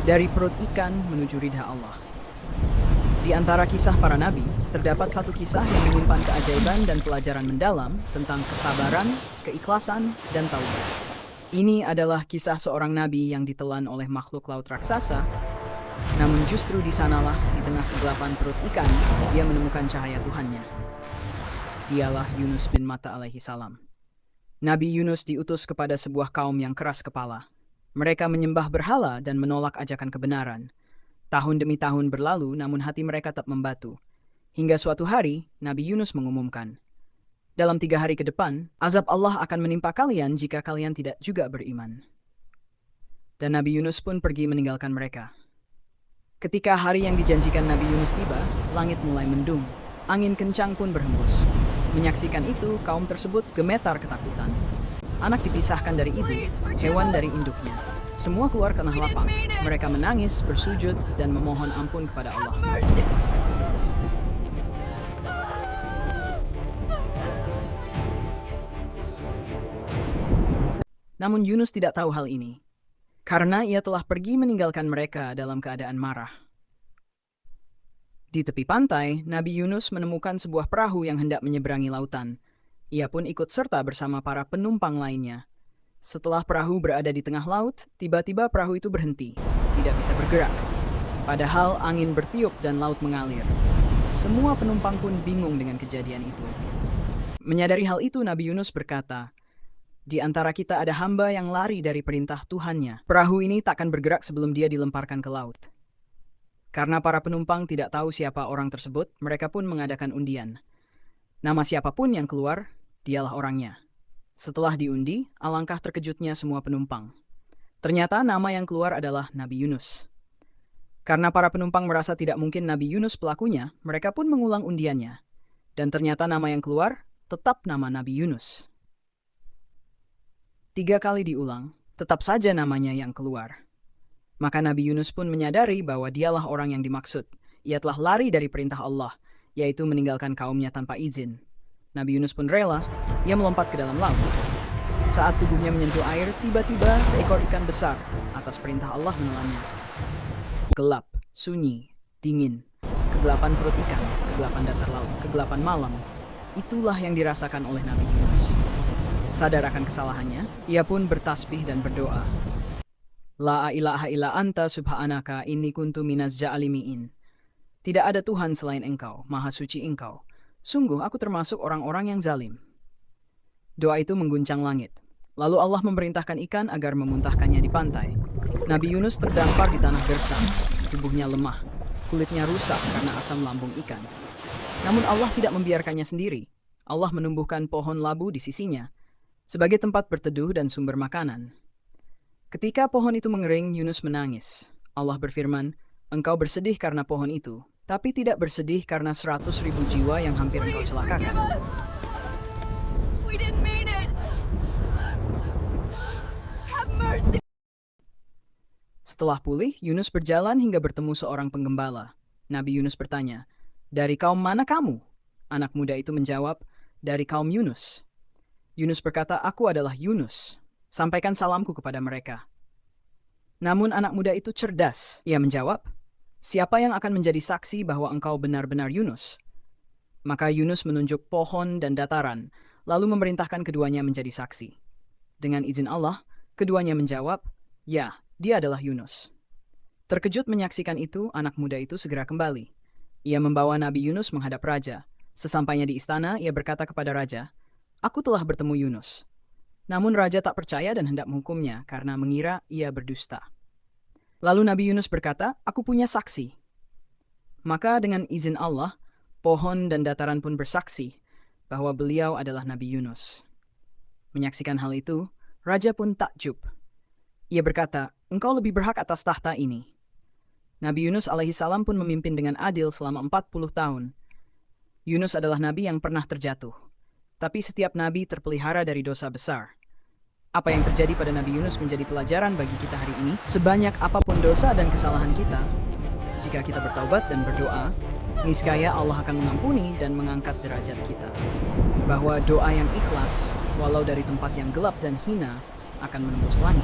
dari perut ikan menuju ridha Allah. Di antara kisah para nabi, terdapat satu kisah yang menyimpan keajaiban dan pelajaran mendalam tentang kesabaran, keikhlasan, dan taubat. Ini adalah kisah seorang nabi yang ditelan oleh makhluk laut raksasa, namun justru di sanalah, di tengah kegelapan perut ikan, dia menemukan cahaya Tuhannya. Dialah Yunus bin Matta alaihi salam. Nabi Yunus diutus kepada sebuah kaum yang keras kepala. Mereka menyembah berhala dan menolak ajakan kebenaran. Tahun demi tahun berlalu, namun hati mereka tetap membatu. Hingga suatu hari, Nabi Yunus mengumumkan, dalam 3 hari ke depan, azab Allah akan menimpa kalian jika kalian tidak juga beriman. Dan Nabi Yunus pun pergi meninggalkan mereka. Ketika hari yang dijanjikan Nabi Yunus tiba, langit mulai mendung. Angin kencang pun berhembus. Menyaksikan itu, kaum tersebut gemetar ketakutan. Anak dipisahkan dari ibu, hewan dari induknya. Semua keluar ke tanah lapang. Mereka menangis, bersujud, dan memohon ampun kepada Allah. Namun Yunus tidak tahu hal ini, karena ia telah pergi meninggalkan mereka dalam keadaan marah. Di tepi pantai, Nabi Yunus menemukan sebuah perahu yang hendak menyeberangi lautan. Ia pun ikut serta bersama para penumpang lainnya. Setelah perahu berada di tengah laut, tiba-tiba perahu itu berhenti, tidak bisa bergerak. Padahal angin bertiup dan laut mengalir. Semua penumpang pun bingung dengan kejadian itu. Menyadari hal itu, Nabi Yunus berkata, di antara kita ada hamba yang lari dari perintah Tuhannya. Perahu ini takkan bergerak sebelum dia dilemparkan ke laut. Karena para penumpang tidak tahu siapa orang tersebut, mereka pun mengadakan undian. Nama siapapun yang keluar, dialah orangnya. Setelah diundi, alangkah terkejutnya semua penumpang. Ternyata nama yang keluar adalah Nabi Yunus. Karena para penumpang merasa tidak mungkin Nabi Yunus pelakunya, mereka pun mengulang undiannya. Dan ternyata nama yang keluar tetap nama Nabi Yunus. 3 kali diulang, tetap saja namanya yang keluar. Maka Nabi Yunus pun menyadari bahwa dialah orang yang dimaksud. Ia telah lari dari perintah Allah, yaitu meninggalkan kaumnya tanpa izin. Nabi Yunus pun rela, ia melompat ke dalam laut. Saat tubuhnya menyentuh air, tiba-tiba seekor ikan besar atas perintah Allah menelannya. Gelap, sunyi, dingin, kegelapan perut ikan, kegelapan dasar laut, kegelapan malam. Itulah yang dirasakan oleh Nabi Yunus. Sadar akan kesalahannya, ia pun bertasbih dan berdoa. La ilaha illa anta subhanaka inni kuntu minaz ja'alimiin. Tidak ada Tuhan selain Engkau, Maha Suci Engkau. Sungguh aku termasuk orang-orang yang zalim. Doa itu mengguncang langit. Lalu Allah memerintahkan ikan agar memuntahkannya di pantai. Nabi Yunus terdampar di tanah gersang. Tubuhnya lemah, kulitnya rusak karena asam lambung ikan. Namun Allah tidak membiarkannya sendiri. Allah menumbuhkan pohon labu di sisinya sebagai tempat berteduh dan sumber makanan. Ketika pohon itu mengering, Yunus menangis. Allah berfirman, engkau bersedih karena pohon itu, tapi tidak bersedih karena 100.000 jiwa yang hampir engkau celakakan. Setelah pulih, Yunus berjalan hingga bertemu seorang penggembala. Nabi Yunus bertanya, dari kaum mana kamu? Anak muda itu menjawab, dari kaum Yunus. Yunus berkata, aku adalah Yunus. Sampaikan salamku kepada mereka. Namun anak muda itu cerdas. Ia menjawab, siapa yang akan menjadi saksi bahwa engkau benar-benar Yunus? Maka Yunus menunjuk pohon dan dataran, lalu memerintahkan keduanya menjadi saksi. Dengan izin Allah, keduanya menjawab, ya, dia adalah Yunus. Terkejut menyaksikan itu, anak muda itu segera kembali. Ia membawa Nabi Yunus menghadap raja. Sesampainya di istana, ia berkata kepada raja, aku telah bertemu Yunus. Namun raja tak percaya dan hendak menghukumnya karena mengira ia berdusta. Lalu Nabi Yunus berkata, aku punya saksi. Maka dengan izin Allah, pohon dan dataran pun bersaksi bahwa beliau adalah Nabi Yunus. Menyaksikan hal itu, raja pun takjub. Ia berkata, engkau lebih berhak atas tahta ini. Nabi Yunus alaihissalam pun memimpin dengan adil selama 40 tahun. Yunus adalah nabi yang pernah terjatuh. Tapi setiap nabi terpelihara dari dosa besar. Apa yang terjadi pada Nabi Yunus menjadi pelajaran bagi kita hari ini. Sebanyak apapun dosa dan kesalahan kita, jika kita bertaubat dan berdoa, niscaya Allah akan mengampuni dan mengangkat derajat kita. Bahwa doa yang ikhlas, walau dari tempat yang gelap dan hina, akan menembus langit.